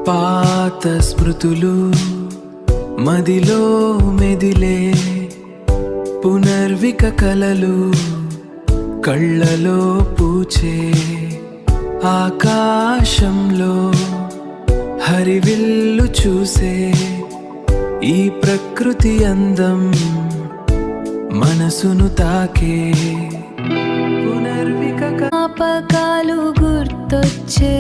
పాత స్మృతులు మదిలో మెదిలే, పునర్విక కలలు కళ్ళలో పూచే, ఆకాశంలో హరివిల్లు చూసే ఈ ప్రకృతి అందం మనసును తాకే. పునర్విక జ్ఞాపకాలు గుర్తొచ్చే